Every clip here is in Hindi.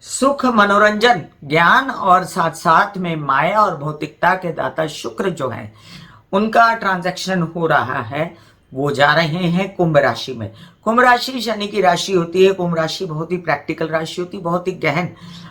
सुख, मनोरंजन, ज्ञान और साथ साथ में माया और भौतिकता के दाता शुक्र जो है उनका ट्रांजैक्शन हो रहा है। वो जा रहे हैं कुंभ राशि में। कुंभ राशि शनि की राशि होती है। कुंभ राशि बहुत ही प्रैक्टिकल राशि होती है, बहुत ही गहन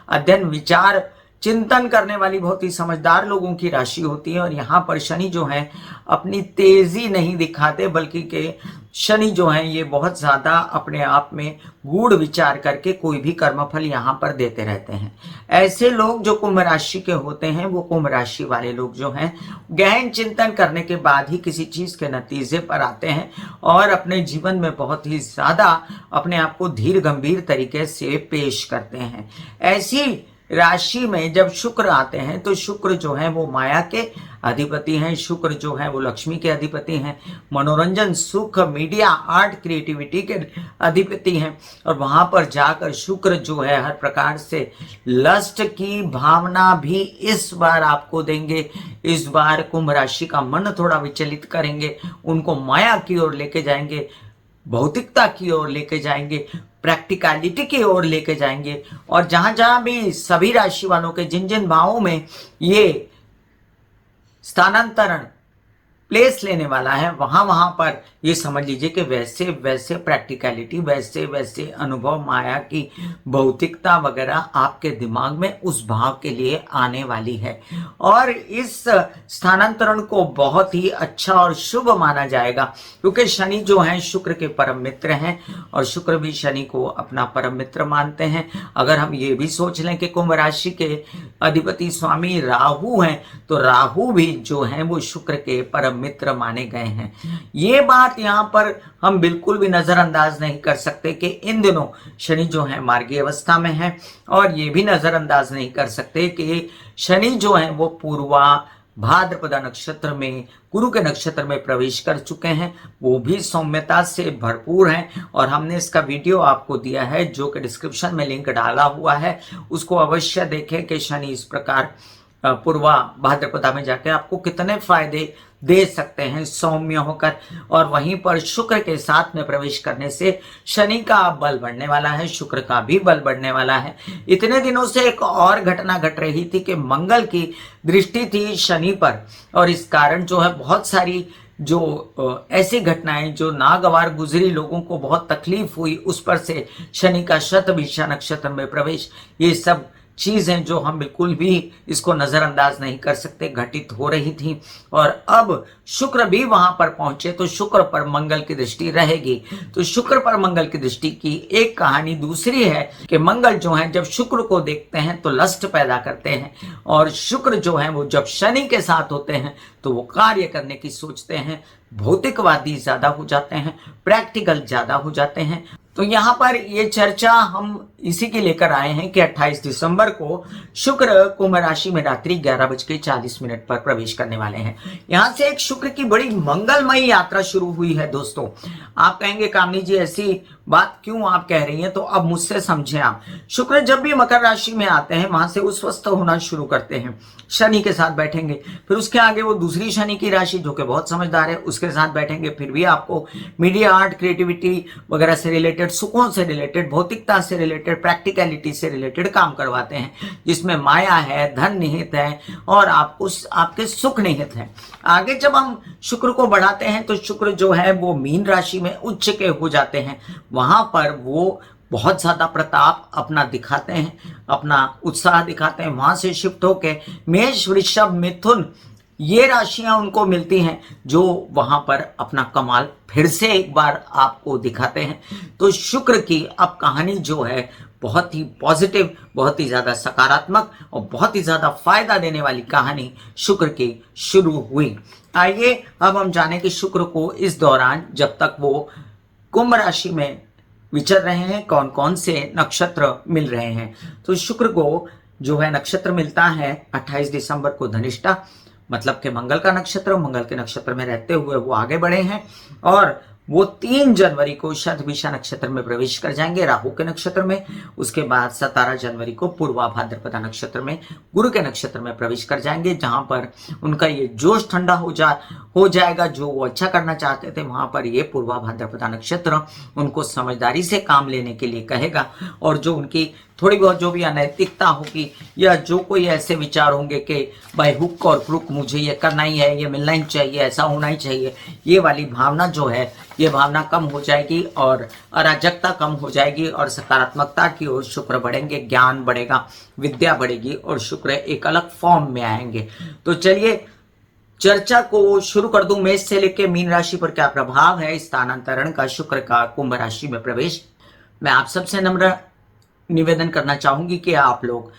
अध्ययन, विचार, चिंतन करने वाली, बहुत ही समझदार लोगों की राशि होती है। और यहाँ पर शनि जो है अपनी तेजी नहीं दिखाते, बल्कि के शनि जो है ये बहुत ज्यादा अपने आप में गूढ़ विचार करके कोई भी कर्मफल यहाँ पर देते रहते हैं। ऐसे लोग जो कुंभ राशि के होते हैं, वो कुंभ राशि वाले लोग जो हैं गहन चिंतन करने के बाद ही किसी चीज के नतीजे पर आते हैं और अपने जीवन में बहुत ही ज्यादा अपने आप को धीर गंभीर तरीके से पेश करते हैं। ऐसी राशि में जब शुक्र आते हैं तो शुक्र जो है वो माया के अधिपति हैं। शुक्र जो है वो लक्ष्मी के अधिपति हैं, मनोरंजन, सुख, मीडिया, आर्ट, क्रिएटिविटी के अधिपति हैं। और वहां पर जाकर शुक्र जो है हर प्रकार से लस्ट की भावना भी इस बार आपको देंगे। इस बार कुंभ राशि का मन थोड़ा विचलित करेंगे, उनको माया की ओर लेके जाएंगे, भौतिकता की ओर लेके जाएंगे, प्रैक्टिकलिटी की ओर लेके जाएंगे। और जहां जहां भी सभी राशि वालों के जिन जिन भावों में ये स्थानांतरण प्लेस लेने वाला है, वहां वहां पर ये समझ लीजिए कि वैसे वैसे प्रैक्टिकलिटी, वैसे वैसे अनुभव, माया की भौतिकता वगैरह आपके दिमाग में उस भाव के लिए आने वाली है। और इस स्थानांतरण को बहुत ही अच्छा और शुभ माना जाएगा, क्योंकि शनि जो है शुक्र के परम मित्र हैं और शुक्र भी शनि को अपना परम मित्र मानते हैं। अगर हम ये भी सोच लें कि कुंभ राशि के अधिपति स्वामी राहु हैं, तो राहु भी जो है वो शुक्र के परम मित्र माने गए हैं। ये बात यहां पर हम बिल्कुल भी नजरअंदाज नहीं कर सकते कि इन दिनों शनि जो है मार्गी अवस्था में है। और ये भी नजरअंदाज नहीं कर सकते कि शनि जो है वो पूर्वा भाद्रपदा नक्षत्र में, गुरु के नक्षत्र में प्रवेश कर चुके हैं। वो भी सौम्यता से भरपूर हैं और हमने इसका वीडियो आपको दिया है, जो कि डिस्क्रिप्शन में लिंक डाला हुआ है। उसको अवश्य देखें कि शनि इस प्रकार पूर्वा भाद्रपदा में जाके आपको कितने फायदे दे सकते हैं सौम्य होकर। और वहीं पर शुक्र के साथ में प्रवेश करने से शनि का बल बढ़ने वाला है, शुक्र का भी बल बढ़ने वाला है। इतने दिनों से एक और घटना घट रही थी कि मंगल की दृष्टि थी शनि पर, और इस कारण जो है बहुत सारी जो ऐसी घटनाएं जो नागवार गुजरी, लोगों को बहुत तकलीफ हुई, उस पर से शनि का शतभिषा नक्षत्र में प्रवेश, ये सब चीजें जो हम बिल्कुल भी इसको नजरअंदाज नहीं कर सकते घटित हो रही थी। और अब शुक्र भी वहां पर पहुंचे तो शुक्र पर मंगल की दृष्टि रहेगी। तो शुक्र पर मंगल की दृष्टि की एक कहानी दूसरी है कि मंगल जो है जब शुक्र को देखते हैं तो लस्ट पैदा करते हैं, और शुक्र जो है वो जब शनि के साथ होते हैं तो वो कार्य करने की सोचते हैं, भौतिकवादी ज्यादा हो जाते हैं, प्रैक्टिकल ज्यादा हो जाते हैं। तो यहाँ पर ये चर्चा हम इसी के लेकर आए हैं कि 28 दिसंबर को शुक्र कुंभ राशि में रात्रि 11:40 पर प्रवेश करने वाले हैं। यहाँ से एक शुक्र की बड़ी मंगलमयी यात्रा शुरू हुई है दोस्तों। आप कहेंगे कामनी जी ऐसी बात क्यों आप कह रही हैं, तो अब मुझसे समझें आप। शुक्र जब भी मकर राशि में आते हैं वहां से उस्वस्थ होना शुरू करते हैं, शनि के साथ बैठेंगे, फिर उसके आगे वो दूसरी शनि की राशि जो कि बहुत समझदार है उसके साथ बैठेंगे, फिर भी आपको मीडिया, आर्ट, क्रिएटिविटी वगैरह से रिलेटेड, सुखों से रिलेटेड, भौतिकता से रिलेटेड, प्रैक्टिकलिटी से रिलेटेड काम करवाते हैं, जिसमें माया है, धन निहित है और आपके सुख निहित है। आगे जब हम शुक्र को बढ़ाते हैं तो शुक्र जो है वो मीन राशि में उच्च के हो जाते हैं। वहां पर वो बहुत ज्यादा प्रताप अपना दिखाते हैं, अपना उत्साह दिखाते हैं। वहां से शिफ्ट होके मेष, वृषभ, मिथुन, ये राशियां उनको मिलती हैं जो वहां पर अपना कमाल फिर से एक बार आपको दिखाते हैं। तो शुक्र की अब कहानी जो है बहुत ही पॉजिटिव, बहुत ही ज्यादा सकारात्मक और बहुत ही ज्यादा फायदा देने वाली कहानी शुक्र की शुरू हुई। आइए अब हम जाने कि शुक्र को इस दौरान जब तक वो कुंभ राशि में विचर रहे हैं कौन कौन से नक्षत्र मिल रहे हैं। तो शुक्र को जो है नक्षत्र मिलता है 28 दिसंबर को धनिष्ठा, मतलब कि मंगल का नक्षत्र। मंगल के नक्षत्र में रहते हुए वो आगे बढ़े हैं और वो 3 जनवरी को शतभिषा नक्षत्र में प्रवेश कर जाएंगे, राहु के नक्षत्र में। उसके बाद 17 जनवरी को पूर्वा भाद्रपदा नक्षत्र में, गुरु के नक्षत्र में प्रवेश कर जाएंगे, जहां पर उनका ये जोश ठंडा हो जाएगा। जो वो अच्छा करना चाहते थे वहां पर ये पूर्वा भाद्रपदा नक्षत्र उनको समझदारी से काम लेने के लिए कहेगा, और जो उनकी थोड़ी बहुत जो भी अनैतिकता होगी या जो कोई ऐसे विचार होंगे कि बाय हुक और क्रुक मुझे ये करना ही है, ये मिलना ही चाहिए, ऐसा होना ही चाहिए, ये वाली भावना जो है ये भावना कम हो जाएगी और अराजकता कम हो जाएगी और सकारात्मकता की ओर शुक्र बढ़ेंगे, ज्ञान बढ़ेगा, विद्या बढ़ेगी और शुक्र एक अलग फॉर्म में आएंगे। तो चलिए चर्चा को शुरू कर दूं। मेष से लेकर मीन राशि पर क्या प्रभाव है स्थानांतरण का शुक्र का कुंभ राशि में प्रवेश। मैं आप सबसे नम्र निवेदन करना चाहूंगी कि आप लोग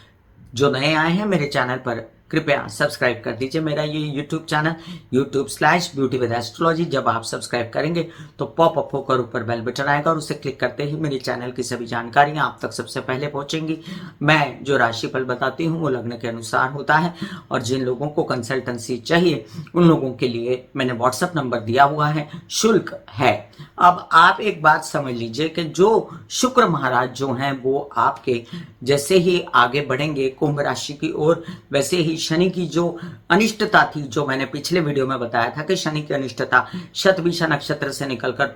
जो नए आए हैं मेरे चैनल पर कृपया सब्सक्राइब कर दीजिए। मेरा ये YouTube channel YouTube/Beauty with Astrology, जब आप सब्सक्राइब करेंगे तो पॉपअप होकर ऊपर बेल बटन आएगा और उसे क्लिक करते ही मेरे चैनल की सभी जानकारियां आप तक सबसे पहले पहुंचेंगी। मैं जो राशिफल बताती हूँ वो लग्न के अनुसार होता है और जिन लोगों को कंसल्टेंसी चाहिए उन लोगों के लिए मैंने व्हाट्सएप नंबर दिया हुआ है, शुल्क है। अब आप एक बात समझ लीजिए कि जो शुक्र महाराज जो हैं वो आपके जैसे ही आगे बढ़ेंगे कुंभ राशि की ओर, वैसे ही शनि की जो अनिष्टता थी, जो मैंने पिछले वीडियो में बताया था कि शनि की अनिष्टता शतभिषा नक्षत्र से निकलकर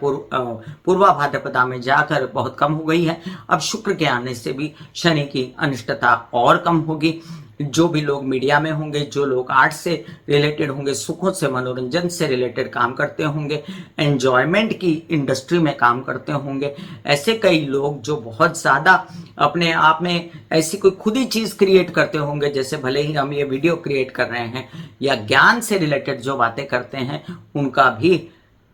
पूर्वा भाद्रपदा में जाकर बहुत कम हो गई है। अब शुक्र के आने से भी शनि की अनिष्टता और कम होगी। जो भी लोग मीडिया में होंगे, जो लोग आर्ट से रिलेटेड होंगे, सुखों से मनोरंजन से रिलेटेड काम करते होंगे, एंजॉयमेंट की इंडस्ट्री में काम करते होंगे, ऐसे कई लोग जो बहुत ज़्यादा अपने आप में ऐसी कोई खुद ही चीज़ क्रिएट करते होंगे, जैसे भले ही हम ये वीडियो क्रिएट कर रहे हैं या ज्ञान से रिलेटेड जो बातें करते हैं, उनका भी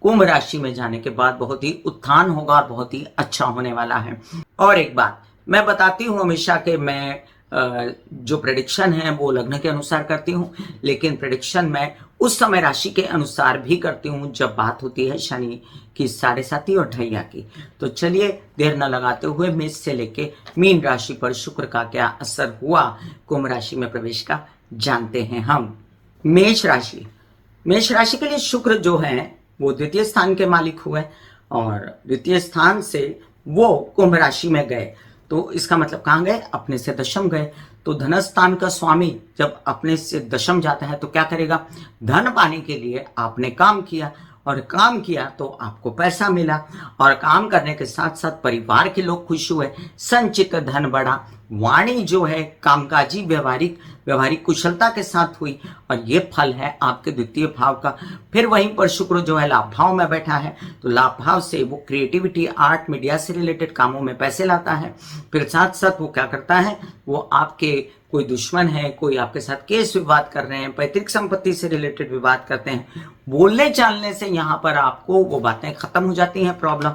कुंभ राशि में जाने के बाद बहुत ही उत्थान होगा और बहुत ही अच्छा होने वाला है। और एक बात मैं बताती हूँ हमेशा कि मैं जो प्रेडिक्शन है वो लग्न के अनुसार करती हूँ, लेकिन प्रेडिक्शन मैं उस समय राशि के अनुसार भी करती हूँ जब बात होती है शनि की 7.5 और ढैया की। तो चलिए देर न लगाते हुए मेष से लेके मीन राशि पर शुक्र का क्या असर हुआ कुंभ राशि में प्रवेश का जानते हैं हम। मेष राशि के लिए शुक्र जो है वो द्वितीय स्थान के मालिक हुए और द्वितीय स्थान से वो कुंभ राशि में गए। तो इसका मतलब कहाँ गए? अपने से दशम गए। तो धनस्थान का स्वामी जब अपने से दशम जाता है तो क्या करेगा? धन पाने के लिए आपने काम किया और काम किया तो आपको पैसा मिला और काम करने के साथ साथ परिवार के लोग खुश हुए, संचित धन बढ़ा, वाणी जो है कामकाजी व्यवहारिक कुशलता के साथ हुई और ये फल है आपके द्वितीय भाव का। फिर वहीं पर शुक्र जो है लाभ भाव में बैठा है तो लाभ भाव से वो क्रिएटिविटी, आर्ट, मीडिया से रिलेटेड कामों में पैसे लाता है। फिर साथ साथ वो क्या करता है, वो आपके कोई दुश्मन है, कोई आपके साथ केस विवाद कर रहे हैं, पैतृक संपत्ति से रिलेटेड विवाद करते हैं, बोलने चालने से यहाँ पर आपको वो बातें खत्म हो जाती हैं। प्रॉब्लम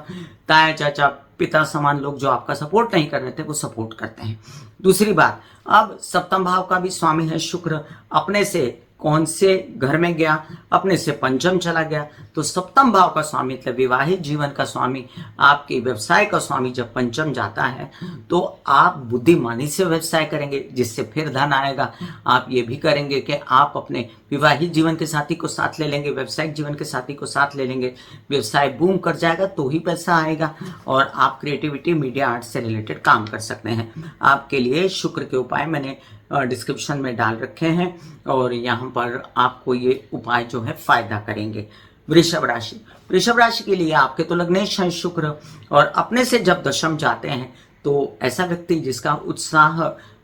ताया चाचा पिता समान लोग जो आपका सपोर्ट नहीं कर रहे थे वो सपोर्ट करते हैं। दूसरी बात, अब सप्तम भाव का भी स्वामी है शुक्र, अपने से कौन से घर में गया? अपने से पंचम चला गया। तो सप्तम भाव का स्वामी मतलब विवाहित जीवन का स्वामी, आपके व्यवसाय का स्वामी जब पंचम जाता है तो आप बुद्धिमानी से व्यवसाय करेंगे जिससे फिर धन आएगा। आप ये भी करेंगे कि आप अपने विवाहित जीवन के साथी को साथ ले लेंगे, व्यावसायिक जीवन के साथी को साथ ले लेंगे, व्यवसाय बूम कर जाएगा तो ही पैसा आएगा और आप क्रिएटिविटी, मीडिया, आर्ट से रिलेटेड काम कर सकते हैं। आपके लिए शुक्र के उपाय मैंने डिस्क्रिप्शन में डाल रखे हैं और यहाँ पर आपको ये उपाय जो है फायदा करेंगे। वृषभ राशि के लिए आपके तो लग्नेश हैं शुक्र और अपने से जब दशम जाते हैं तो ऐसा व्यक्ति जिसका उत्साह,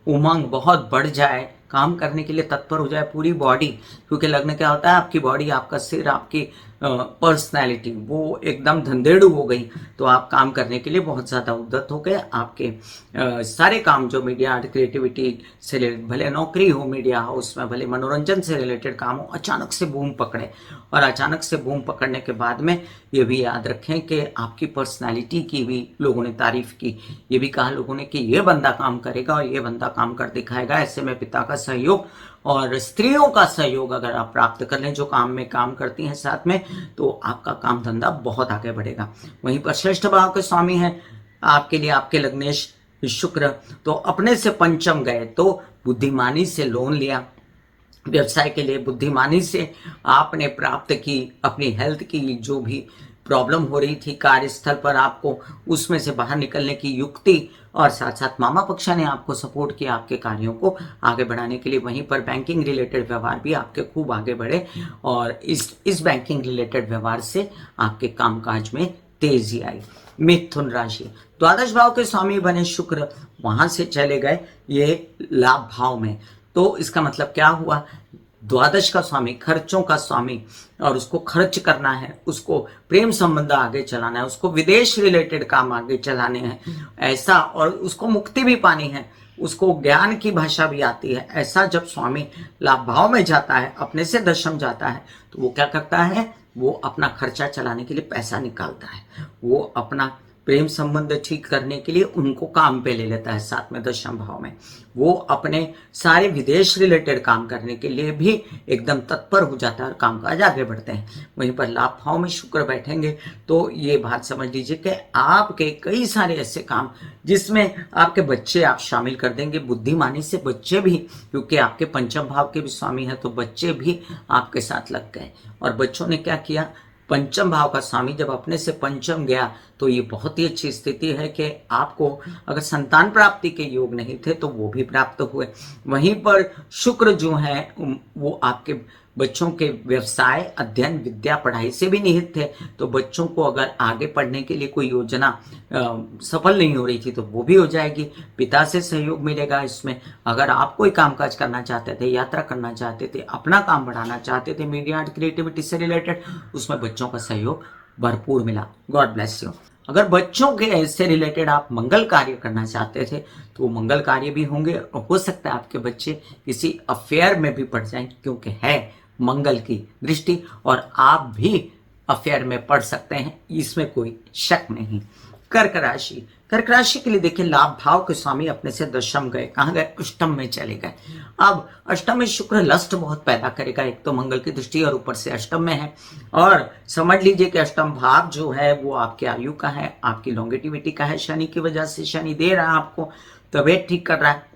उमंग बहुत बढ़ जाए, काम करने के लिए तत्पर हो जाए पूरी बॉडी, क्योंकि लग्न क्या होता है, आपकी बॉडी, आपका सिर, आपकी पर्सनैलिटी वो एकदम धंधेड़ू हो गई तो आप काम करने के लिए बहुत ज़्यादा उद्यत हो गए। आपके सारे काम जो मीडिया, आर्ट, क्रिएटिविटी से रिलेटेड, भले नौकरी हो मीडिया हाउस में, भले मनोरंजन से रिलेटेड काम हो, अचानक से बूम पकड़े। और अचानक से बूम पकड़ने के बाद में ये भी याद रखें कि आपकी पर्सनैलिटी की भी लोगों ने तारीफ की, ये भी कहा लोगों ने कि ये बंदा काम करेगा और ये बंदा काम कर दिखाएगा। ऐसे में पिता का सहयोग और स्त्रियों का सहयोग अगर आप प्राप्त कर लें जो काम में काम करती हैं साथ में, तो आपका काम धंधा बहुत आगे बढ़ेगा। वहीं पर षष्ठ भाव के स्वामी हैं आपके लिए आपके लग्नेश शुक्र, तो अपने से पंचम गए तो बुद्धिमानी से लोन लिया, व्यवसाय के लिए बुद्धिमानी से आपने प्राप्त की, अपनी हेल्थ की जो भी प्रॉब्लम हो रही थी कार्यस्थल पर आपको उसमें से बाहर निकलने की युक्ति, और साथ साथ मामा पक्ष ने आपको सपोर्ट किया आपके कार्यों को आगे बढ़ाने के लिए। वहीं पर बैंकिंग रिलेटेड व्यवहार भी आपके खूब आगे बढ़े और इस बैंकिंग रिलेटेड व्यवहार से आपके कामकाज में तेजी आई। मिथुन राशि, द्वादश भाव के स्वामी बने शुक्र वहां से चले गए ये लाभ भाव में, तो इसका मतलब क्या हुआ, द्वादश का स्वामी, खर्चों का स्वामी, और उसको खर्च करना है, उसको प्रेम संबंध आगे चलाना है, उसको विदेश रिलेटेड काम आगे चलाने हैं ऐसा, और उसको मुक्ति भी पानी है, उसको ज्ञान की भाषा भी आती है, ऐसा जब स्वामी लाभ भाव में जाता है, अपने से दशम जाता है, तो वो क्या करता है, वो अपना खर्चा चलाने के लिए पैसा निकालता है, वो अपना प्रेम संबंध ठीक करने के लिए उनको काम पे ले लेता है, साथ में दशम भाव में वो अपने सारे विदेश रिलेटेड काम करने के लिए भी एकदम तत्पर हो जाता है और कामकाज आगे बढ़ते हैं। वहीं पर लाभ भाव में शुक्र बैठेंगे तो ये बात समझ लीजिए कि आपके कई सारे ऐसे काम जिसमें आपके बच्चे आप शामिल कर देंगे, बुद्धिमानी से बच्चे भी, क्योंकि आपके पंचम भाव के भी स्वामी है, तो बच्चे भी आपके साथ लग गए। और बच्चों ने क्या किया, पंचम भाव का स्वामी जब अपने से पंचम गया तो ये बहुत ही अच्छी स्थिति है कि आपको अगर संतान प्राप्ति के योग नहीं थे तो वो भी प्राप्त हुए। वहीं पर शुक्र जो है वो आपके बच्चों के व्यवसाय, अध्ययन, विद्या, पढ़ाई से भी निहित थे, तो बच्चों को अगर आगे पढ़ने के लिए कोई योजना सफल नहीं हो रही थी तो वो भी हो जाएगी, पिता से सहयोग मिलेगा इसमें। अगर आप कोई कामकाज करना चाहते थे, यात्रा करना चाहते थे, अपना काम बढ़ाना चाहते थे, मीडिया आर्ट क्रिएटिविटी से रिलेटेड, उसमें बच्चों का सहयोग भरपूर मिला। God bless you. अगर बच्चों के से रिलेटेड आप मंगल कार्य करना चाहते थे तो वो मंगल कार्य भी होंगे, और हो सकता है आपके बच्चे किसी अफेयर में भी पड़ जाएं, क्योंकि है मंगल की दृष्टि, और आप भी अफेयर में पढ़ सकते हैं, इसमें कोई शक नहीं। कर्क राशि, कर्क राशि के लिए देखिए लाभ भाव के स्वामी अपने से दशम गए, कहाँ गए, अष्टम में चले गए। अब अष्टम में शुक्र लस्ट बहुत पैदा करेगा, एक तो मंगल की दृष्टि और ऊपर से अष्टम में है, और समझ लीजिए कि अष्टम भाव जो है वो आपके आयु का है, आपकी लॉन्गेटिविटी का है, शनि की वजह से शनि दे रहा है आपको, तबीयत ठीक कर रहा है।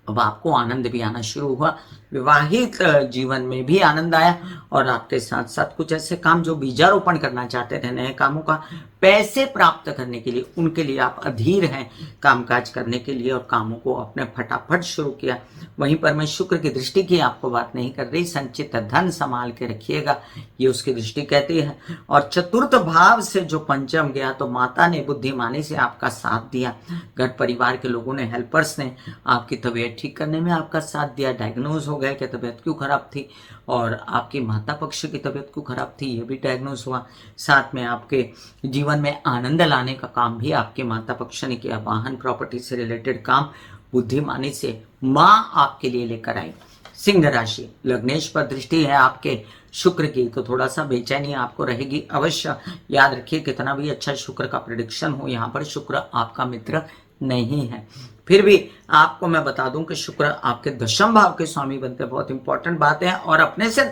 अब आपको आनंद भी आना शुरू हुआ, विवाहित जीवन में भी आनंद आया, और आपके साथ साथ कुछ ऐसे काम जो बीजारोपण करना चाहते थे, नए कामों का पैसे प्राप्त करने के लिए, उनके लिए आप अधीर हैं कामकाज करने के लिए, और कामों को अपने फटाफट शुरू किया। वहीं पर मैं शुक्र की दृष्टि की आपको बात नहीं कर रही, संचित धन संभाल के रखिएगा, ये उसकी दृष्टि कहती है। और चतुर्थ भाव से जो पंचम गया तो माता ने बुद्धिमानी से आपका साथ दिया, घर परिवार के लोगों ने, हेल्पर्स ने आपकी तबीयत ठीक करने में आपका साथ दिया। डायग्नोज हो गया कि तबीयत क्यों खराब थी, और आपकी माता पक्ष की तबीयत क्यों खराब थी, ये भी डायग्नोज हुआ। साथ में आपके जीवन में आनंद लाने का काम भी आपके माता पक्ष ने किया, वाहन, प्रॉपर्टी से रिलेटेड काम बुद्धिमानी से माँ आपके लिए लेकर आई। सिंह राशि, लग्नेश पर दृष्टि है आपके शुक्र की, तो थोड़ा सा बेचैनी आपको रहेगी अवश्य। याद रखिए कितना भी अच्छा शुक्र का प्रेडिक्शन हो, यहाँ पर शुक्र आपका मित्र नहीं है। फिर भी आपको मैं बता दूं कि शुक्र आपके दशम भाव के स्वामी बनते, बहुत इंपॉर्टेंट बात है, और अपने से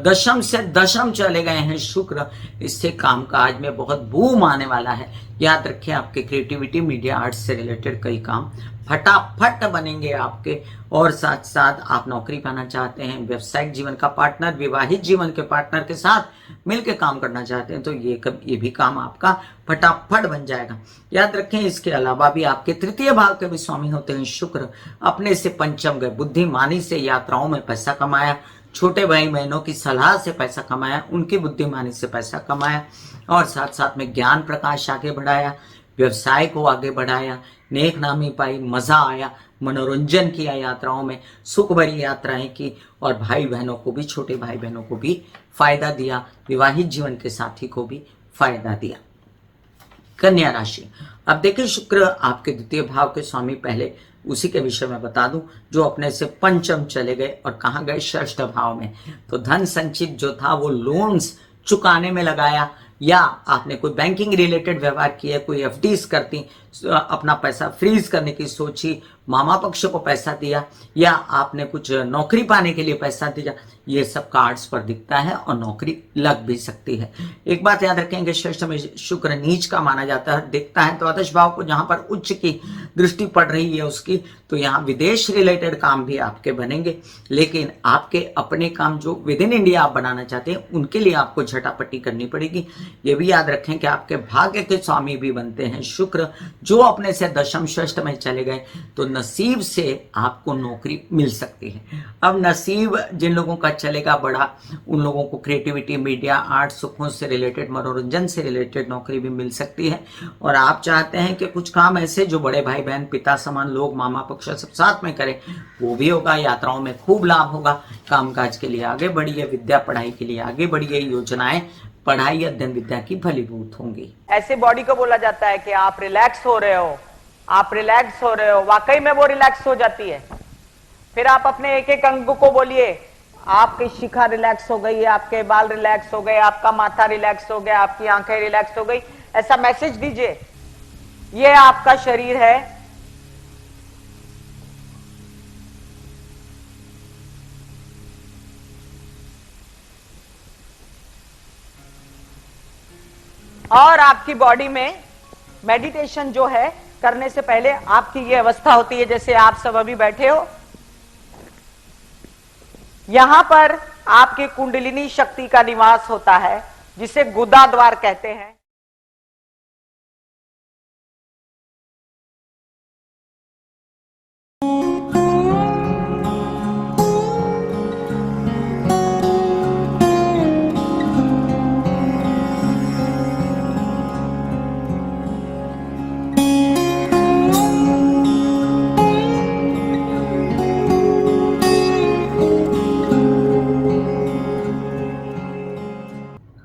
दशम से दशम चले गए हैं शुक्र, इससे कामकाज में बहुत बूम आने वाला है। याद रखिए आपके क्रिएटिविटी, मीडिया आर्ट्स से रिलेटेड कई काम फटाफट बनेंगे आपके, और साथ साथ आप नौकरी पाना चाहते हैं, व्यवसायिक जीवन का पार्टनर, विवाहित जीवन के पार्टनर के साथ मिलकर काम करना चाहते हैं, तो ये भी काम आपका फटाफट बन जाएगा। याद रखें इसके अलावा भी आपके तृतीय भाव के भी स्वामी होते हैं शुक्र, अपने से पंचम गए, बुद्धिमानी से यात्राओं में पैसा कमाया, छोटे भाई बहनों की सलाह से पैसा कमाया, उनकी बुद्धिमानी से पैसा कमाया, और साथ साथ में ज्ञान प्रकाश आगे बढ़ाया, व्यवसाय को आगे बढ़ाया, नेक नामी पाई, मजा आया, मनोरंजन किया, यात्राओं में सुख भरी यात्राएं की, और भाई बहनों को भी, छोटे भाई बहनों को भी फायदा दिया, विवाहित जीवन के साथी को भी फायदा दिया। कन्या राशि, अब देखिए शुक्र आपके द्वितीय भाव के स्वामी, पहले उसी के विषय में बता दूं, जो अपने से पंचम चले गए और कहाँ गए, षष्ठ भाव में। तो धन संचित जो था वो लोन्स चुकाने में लगाया, या आपने कोई बैंकिंग रिलेटेड व्यवहार किया, कोई एफडीज करती, अपना पैसा फ्रीज करने की सोची, मामा पक्ष को पैसा दिया, या आपने कुछ नौकरी पाने के लिए पैसा दिया, ये सब कार्ड्स पर दिखता है, और नौकरी लग भी सकती है। एक बात याद रखेंगे, षष्ठ में शुक्र नीच का माना जाता है, देखता है द्वादश भाव को, जहां पर उच्च की दृष्टि पड़ रही है उसकी, तो यहाँ विदेश रिलेटेड काम भी आपके बनेंगे, लेकिन आपके अपने काम जो विद इन इंडिया आप बनाना चाहते हैं उनके लिए आपको झटापटी करनी पड़ेगी। ये भी याद रखें कि आपके भाग्य के स्वामी भी बनते हैं शुक्र, जो अपने से दशम षष्ठ में चले गए तो नसीब से आपको नौकरी मिल सकती है। अब नसीब जिन लोगों का चलेगा बड़ा, उन लोगों को क्रिएटिविटी, मीडिया, आर्ट, सुखों से रिलेटेड, मनोरंजन से रिलेटेड नौकरी भी मिल सकती है। और आप चाहते हैं कि कुछ काम ऐसे जो बड़े भाई बहन, पिता समान लोग, मामा पक्ष सब साथ में करें, वो भी होगा। यात्राओं में खूब लाभ होगा। कामकाज के लिए आगे बढ़िए, विद्या पढ़ाई के लिए आगे बढ़िए, योजनाएं पढ़ाई अध्ययन विद्या की फलीभूत होंगी। ऐसे बॉडी को बोला जाता है कि आप रिलैक्स हो रहे हो, आप रिलैक्स हो रहे हो, वाकई में वो रिलैक्स हो जाती है। फिर आप अपने एक एक अंग को बोलिए, आपकी शिखा रिलैक्स हो गई, आपके बाल रिलैक्स हो गए, आपका माथा रिलैक्स हो गया, आपकी आंखें रिलैक्स हो गई, ऐसा मैसेज दीजिए। ये आपका शरीर है, और आपकी बॉडी में मेडिटेशन जो है करने से पहले आपकी ये अवस्था होती है, जैसे आप सब अभी बैठे हो, यहां पर आपकी कुंडलिनी शक्ति का निवास होता है, जिसे गुदा द्वार कहते हैं।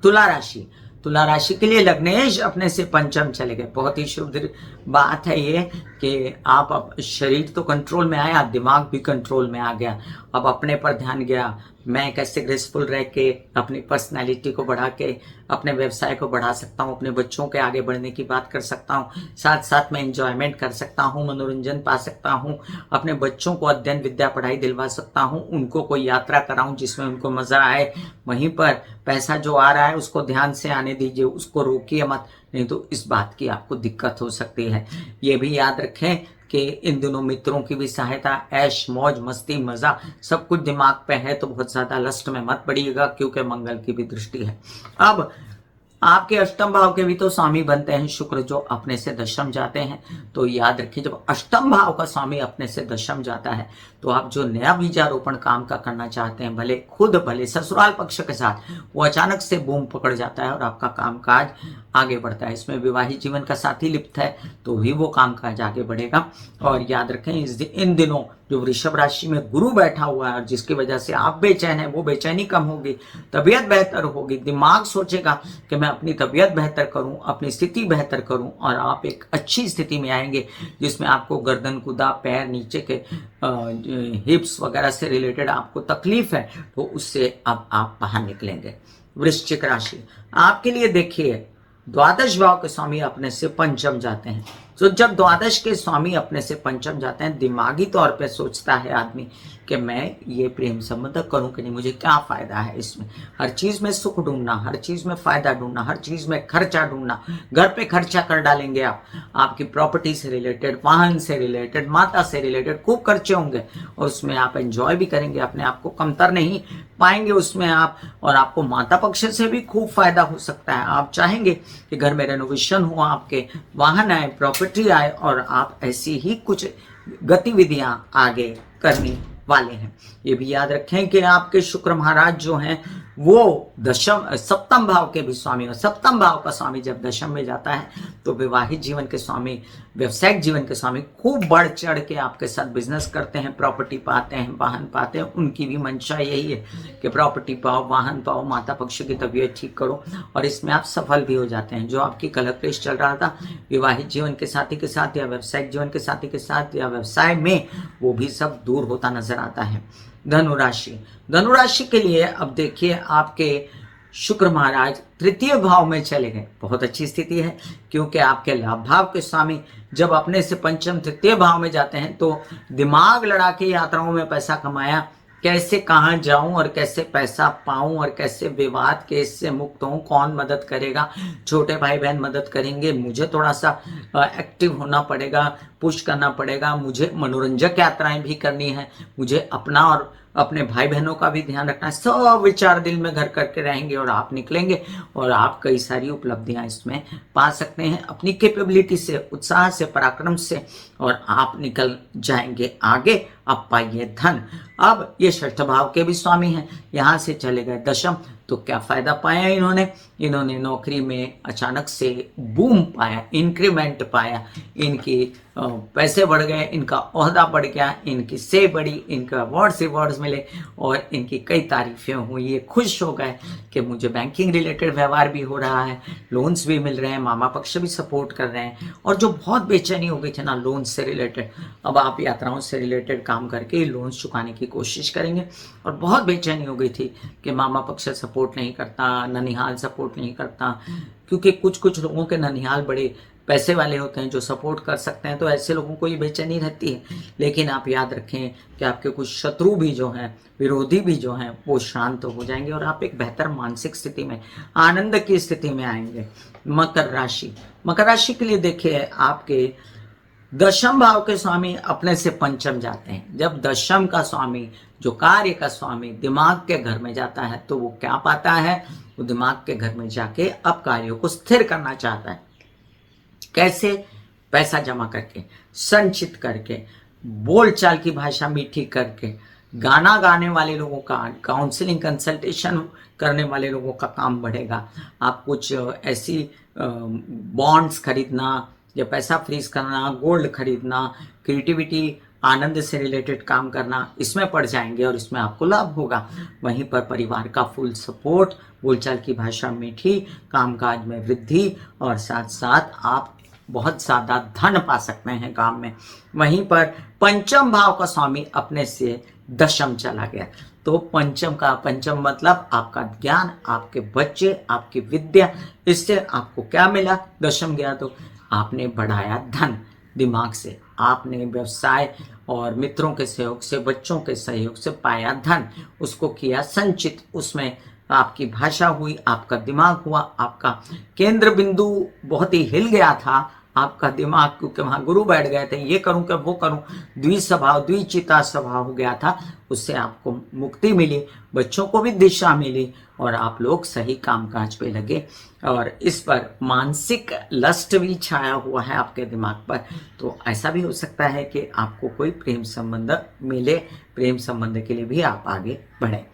तुला राशि, तुला राशि के लिए लग्नेश अपने से पंचम चले गए। बहुत ही शुभ बात है ये कि आप अब शरीर तो कंट्रोल में आया, दिमाग भी कंट्रोल में आ गया। अब अपने पर ध्यान गया, मैं कैसे ग्रेसफुल रह के अपनी पर्सनालिटी को बढ़ा के अपने व्यवसाय को बढ़ा सकता हूँ, अपने बच्चों के आगे बढ़ने की बात कर सकता हूँ, साथ साथ में एंजॉयमेंट कर सकता हूँ, मनोरंजन पा सकता हूँ, अपने बच्चों को अध्ययन विद्या पढ़ाई दिलवा सकता हूँ, उनको कोई यात्रा कराऊं जिसमें उनको मजा आए। वहीं पर पैसा जो आ रहा है उसको ध्यान से आने दीजिए, उसको रोकिए मत, नहीं तो इस बात की आपको दिक्कत हो सकती है। ये भी याद रखें कि इन दिनों मित्रों की भी सहायता, ऐश मौज मस्ती मजा सब कुछ दिमाग पे है, तो बहुत ज्यादा लस्ट में मत पड़िएगा, क्योंकि मंगल की भी दृष्टि है। अब आपके अष्टम भाव के भी तो स्वामी बनते हैं शुक्र, जो अपने से दशम जाते हैं। तो याद रखिए, जब अष्टम भाव का स्वामी अपने से दशम जाता है तो आप जो नया बीजारोपण काम का करना चाहते हैं, भले खुद भले ससुराल पक्ष के साथ, वो अचानक से बूम पकड़ जाता है और आपका कामकाज आगे बढ़ता है। इसमें विवाहित जीवन का साथी लिप्त है तो भी वो कामकाज आगे बढ़ेगा। और याद रखें, इन दिनों जो वृषभ राशि में गुरु बैठा हुआ है और जिसकी वजह से आप बेचैन है, वो बेचैनी कम होगी, तबीयत बेहतर होगी, दिमाग सोचेगा कि मैं अपनी तबीयत बेहतर करूं, अपनी स्थिति बेहतर करूं, और आप एक अच्छी स्थिति में आएंगे जिसमें आपको गर्दन कुदा, पैर नीचे के हिप्स वगैरह से रिलेटेड आपको तकलीफ है, तो उससे अब आप बाहर निकलेंगे। वृश्चिक राशि, आपके लिए देखिए, द्वादश भाव के स्वामी अपने से पंचम जाते हैं। तो जब द्वादश के स्वामी अपने से पंचम जाते हैं, दिमागी तौर पे सोचता है आदमी कि मैं ये प्रेम संबंध करूं कि नहीं, मुझे क्या फायदा है इसमें। हर चीज में सुख ढूंढना, हर चीज में फायदा ढूंढना, हर चीज में खर्चा ढूंढना, घर पे खर्चा कर डालेंगे आप, आपकी प्रॉपर्टी से रिलेटेड, वाहन से रिलेटेड, माता से रिलेटेड खूब खर्चे होंगे, और उसमें आप एंजॉय भी करेंगे, अपने आप को कमतर नहीं पाएंगे उसमें आप, और आपको माता पक्ष से भी खूब फायदा हो सकता है। आप चाहेंगे कि घर में रेनोवेशन हो, आपके वाहन आए, प्रॉपर्टी आए, और आप ऐसी ही कुछ गतिविधियां आगे करनी वाले हैं। ये भी याद रखें कि आपके शुक्र महाराज जो हैं वो सप्तम भाव के भी स्वामी, और सप्तम भाव का स्वामी जब दशम में जाता है तो विवाहित जीवन के स्वामी, व्यवसायिक जीवन के स्वामी खूब बढ़ चढ़ के आपके साथ बिजनेस करते हैं, प्रॉपर्टी पाते हैं, वाहन पाते हैं। उनकी भी मंशा यही है कि प्रॉपर्टी पाओ, वाहन पाओ, माता पक्ष की तबीयत ठीक करो, और इसमें आप सफल भी हो जाते हैं। जो आपकी कलह क्लेश चल रहा था विवाहित जीवन के साथी के साथ या व्यवसायिक जीवन के साथी के साथ या व्यवसाय में, वो भी सब दूर होता नजर आता है। धनुराशि, धनुराशि के लिए अब देखिए, आपके शुक्र महाराज तृतीय भाव में चले गए। बहुत अच्छी स्थिति है, क्योंकि आपके लाभ भाव के स्वामी जब अपने से पंचम तृतीय भाव में जाते हैं तो दिमाग लड़ा के यात्राओं में पैसा कमाया, कैसे कहाँ जाऊं और कैसे पैसा पाऊं और कैसे विवाद केस से मुक्त हूं, कौन मदद करेगा, छोटे भाई बहन मदद करेंगे, मुझे थोड़ा सा एक्टिव होना पड़ेगा, पुश करना पड़ेगा, मुझे मनोरंजक यात्राएं भी करनी है, मुझे अपना और अपने भाई बहनों का भी ध्यान रखना है। सब विचार दिल में घर करके रहेंगे और आप निकलेंगे और आप कई सारी उपलब्धियां इसमें पा सकते हैं अपनी कैपेबिलिटी से, उत्साह से, पराक्रम से, और आप निकल जाएंगे आगे। आप पाइए धन। अब ये षष्ठ भाव के भी स्वामी हैं, यहाँ से चले गए दशम, तो क्या फायदा पाया इन्होंने नौकरी में अचानक से बूम पाया, इंक्रीमेंट पाया, इनकी पैसे बढ़ गए, इनका ओहदा बढ़ गया, इनकी से बढ़ी, इनका अवार्ड्स मिले और इनकी कई तारीफें हुई। ये खुश हो गए कि मुझे बैंकिंग रिलेटेड व्यवहार भी हो रहा है, लोन्स भी मिल रहे हैं, मामा पक्ष भी सपोर्ट कर रहे हैं। और जो बहुत बेचैनी हो गई थी ना लोन्स से रिलेटेड, अब आप यात्राओं से रिलेटेड काम करके लोन्स चुकाने की कोशिश करेंगे। और बहुत बेचैनी हो गई थी कि मामा पक्ष सपोर्ट नहीं करता, ननिहाल सपोर्ट नहीं करता, क्योंकि कुछ लोगों के ननिहाल बड़े पैसे वाले होते हैं जो सपोर्ट कर सकते हैं, तो ऐसे लोगों को ये बेचैनी रहती है। लेकिन आप याद रखें कि आपके कुछ शत्रु भी जो हैं, विरोधी भी जो हैं, वो शांत हो जाएंगे और आप एक बेहतर मानसिक स्थिति में, आनंद की स्थिति में आएंगे। मकर राशि के लिए देखिए, आपके दशम भाव के स्वामी अपने से पंचम जाते हैं। जब दशम का स्वामी, जो कार्य का स्वामी, दिमाग के घर में जाता है, तो वो क्या पाता है? वो दिमाग के घर में जाके अब कार्यों को स्थिर करना चाहता है। कैसे? पैसा जमा करके, संचित करके, बोलचाल की भाषा मीठी करके, गाना गाने वाले लोगों का, काउंसलिंग कंसल्टेशन करने वाले लोगों का काम बढ़ेगा। आप कुछ ऐसी बॉन्ड्स खरीदना या पैसा फ्रीज करना, गोल्ड खरीदना, क्रिएटिविटी, आनंद से रिलेटेड काम करना, इसमें पड़ जाएंगे और इसमें आपको लाभ होगा। वहीं पर परिवार का फुल सपोर्ट, बोलचाल की भाषा मीठी, कामकाज में वृद्धि और साथ साथ आप बहुत ज़्यादा धन पा सकते हैं काम में। वहीं पर पंचम भाव का स्वामी अपने से दशम चला गया, तो पंचम मतलब आपका ज्ञान, आपके बच्चे, आपकी विद्या, इससे आपको क्या मिला? दशम गया तो आपने बढ़ाया धन दिमाग से, आपने व्यवसाय और मित्रों के सहयोग से, बच्चों के सहयोग से पाया धन, उसको किया संचित, उसमें आपकी भाषा हुई, आपका दिमाग हुआ, आपका केंद्र बिंदु बहुत ही हिल गया था आपका दिमाग, क्योंकि वहां गुरु बैठ गए थे, ये करूं क्या वो करूं, द्विचिता स्वभाव हो गया था, उससे आपको मुक्ति मिली, बच्चों को भी दिशा मिली और आप लोग सही कामकाज पे लगे। और इस पर मानसिक लस्ट भी छाया हुआ है आपके दिमाग पर, तो ऐसा भी हो सकता है कि आपको कोई प्रेम संबंध मिले, प्रेम संबंध के लिए भी आप आगे बढ़े।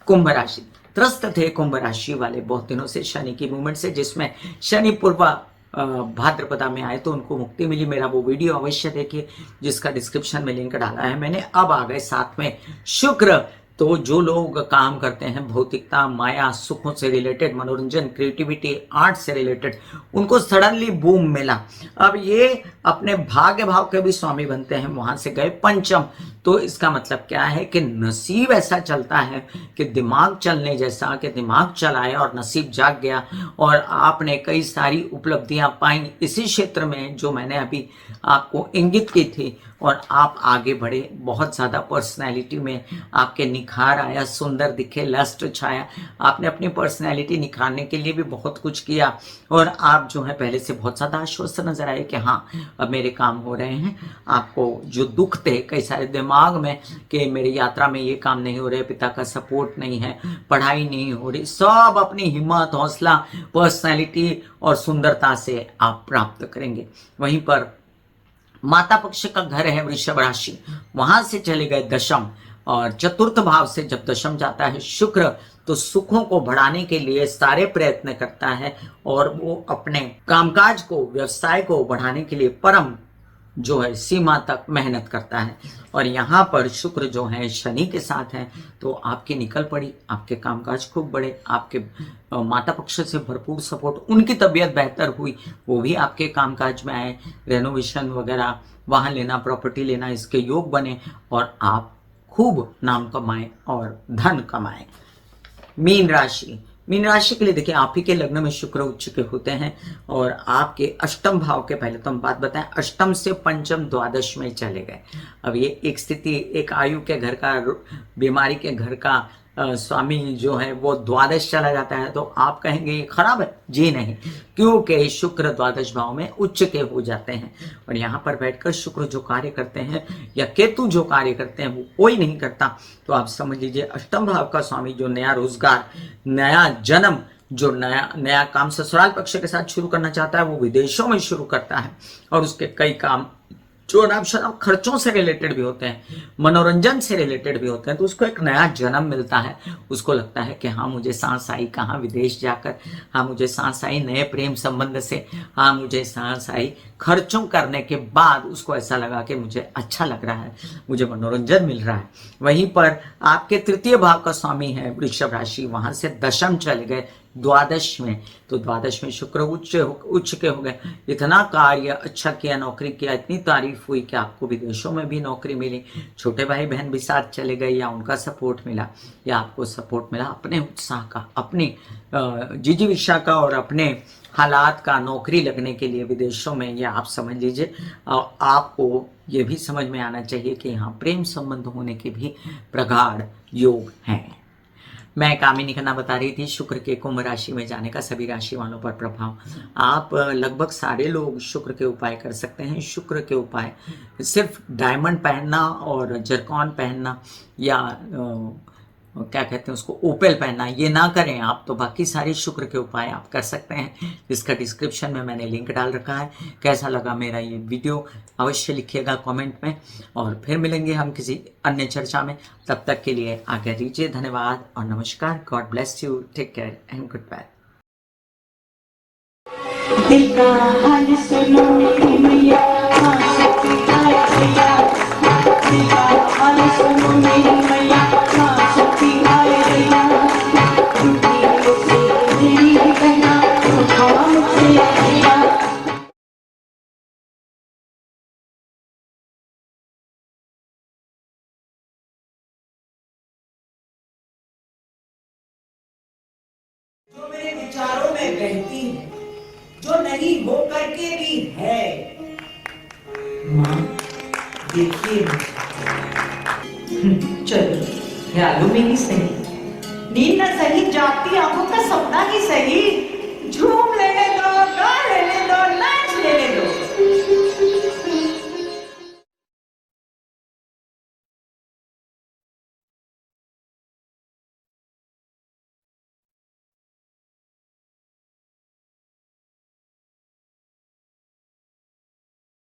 कुंभ राशि, त्रस्त थे कुंभ राशि वाले बहुत दिनों से शनि की मूवमेंट से, जिसमें शनि पूर्व भाद्रपदा में आए तो उनको मुक्ति मिली। मेरा वो वीडियो अवश्य देखिए जिसका डिस्क्रिप्शन में लिंक डाला है मैंने। अब आ गए साथ में शुक्र, तो जो लोग काम करते हैं भौतिकता, माया, सुखों से रिलेटेड, मनोरंजन, क्रिएटिविटी, आर्ट से रिलेटेड, उनको सडनली बूम मिला। अब ये अपने भाग्य भाव के भी स्वामी बनते हैं, वहां से गए पंचम, तो इसका मतलब क्या है कि नसीब ऐसा चलता है कि दिमाग चलने जैसा, कि दिमाग चलाए और नसीब जाग गया और आपने कई सारी उपलब्धियां पाई इसी क्षेत्र में जो मैंने अभी आपको इंगित की थी, और आप आगे बढ़े। बहुत ज़्यादा पर्सनैलिटी में आपके निखार आया, सुंदर दिखे, लस्ट छाया। आपने अपनी पर्सनैलिटी निखारने के लिए भी बहुत कुछ किया और आप जो है पहले से बहुत ज़्यादा आश्वस्त नजर आए कि हाँ अब मेरे काम हो रहे हैं। आपको जो दुख थे कई सारे दिमाग में कि मेरी यात्रा में ये काम नहीं हो रहे, पिता का सपोर्ट नहीं है, पढ़ाई नहीं हो रही, सब अपनी हिम्मत, हौसला, पर्सनैलिटी और सुंदरता से आप प्राप्त करेंगे। वहीं पर माता पक्ष का घर है वृषभ राशि, वहां से चले गए दशम, और चतुर्थ भाव से जब दशम जाता है शुक्र, तो सुखों को बढ़ाने के लिए सारे प्रयत्न करता है और वो अपने कामकाज को, व्यवसाय को बढ़ाने के लिए परम जो है सीमा तक मेहनत करता है। और यहाँ पर शुक्र जो है शनि के साथ है, तो आपकी निकल पड़ी, आपके कामकाज खूब बढ़े, आपके माता पक्ष से भरपूर सपोर्ट, उनकी तबीयत बेहतर हुई, वो भी आपके कामकाज में आए, रेनोवेशन वगैरह, वाहन लेना, प्रॉपर्टी लेना, इसके योग बने और आप खूब नाम कमाएं और धन कमाएं। मीन राशि के लिए देखिए, आप ही के लग्न में शुक्र उच्च के होते हैं और आपके अष्टम भाव के, पहले तो हम बात बताएं, अष्टम से पंचम द्वादश में चले गए। अब ये एक स्थिति, एक आयु के घर का, बीमारी के घर का, स्वामी जो है वो द्वादश चला जाता है तो आप कहेंगे ये खराब है। जी नहीं, क्योंकि शुक्र द्वादश भाव में उच्च के हो जाते हैं और यहाँ पर बैठकर शुक्र जो कार्य करते हैं या केतु जो कार्य करते हैं वो कोई नहीं करता। तो आप समझ लीजिए अष्टम भाव का स्वामी जो नया रोजगार, नया जन्म, जो नया काम ससुराल पक्ष के साथ शुरू करना चाहता है वो विदेशों में शुरू करता है और उसके कई काम जो अनाप शनाप खर्चों से रिलेटेड भी होते हैं, मनोरंजन से रिलेटेड भी होते हैं, तो उसको एक नया जन्म मिलता है। उसको लगता है कि हाँ मुझे सांस आई कहाँ विदेश जाकर, हाँ मुझे सांस आई नए प्रेम संबंध से, हाँ मुझे सांस आई खर्चों करने के बाद उसको ऐसा लगा कि मुझे अच्छा लग रहा है, मुझे मनोरंजन मिल रहा है। वहीं पर आपके तृतीय भाव का स्वामी है वृषभ राशि, वहां से दशम चले गए द्वादश में, तो द्वादश में शुक्र उच्च के हो गए। इतना कार्य अच्छा किया, नौकरी किया, इतनी तारीफ हुई कि आपको विदेशों में भी नौकरी मिली, छोटे भाई बहन भी साथ चले गए या उनका सपोर्ट मिला या आपको सपोर्ट मिला अपने उत्साह का, अपनी जिजीविषा का और अपने हालात का, नौकरी लगने के लिए विदेशों में, ये आप समझ लीजिए। आपको ये भी समझ में आना चाहिए कि यहाँ प्रेम संबंध होने के भी प्रगाढ़ योग हैं। मैं कामिनी खन्ना बता रही थी शुक्र के कुंभ राशि में जाने का सभी राशि वालों पर प्रभाव। आप लगभग सारे लोग शुक्र के उपाय कर सकते हैं। शुक्र के उपाय सिर्फ डायमंड पहनना और जरकॉन पहनना या क्या कहते हैं उसको ओपेल पहनना, ये ना करें आप, तो बाकी सारे शुक्र के उपाय आप कर सकते हैं, जिसका डिस्क्रिप्शन में मैंने लिंक डाल रखा है। कैसा लगा मेरा ये वीडियो अवश्य लिखिएगा कमेंट में और फिर मिलेंगे हम किसी अन्य चर्चा में। तब तक के लिए आज्ञा दीजिए। धन्यवाद और नमस्कार। God bless you, take care and good bye. दिल का हाल सुनो मेरी मैया, शक्ति आए भैया। दिल का हाल सुनो मेरी मैया, शक्ति आए भैया। दुनिया से मेरी कहना हम से भैया। जो मेरे विचारों में बहती है, जो नहीं हो करके भी है। माँ देखिए चलो ख्यालों में ही सही, नींद न सही, जागती आंखों का सपना ही सही। झूम लेने दो, गा लेने दो, नाच लेने दो।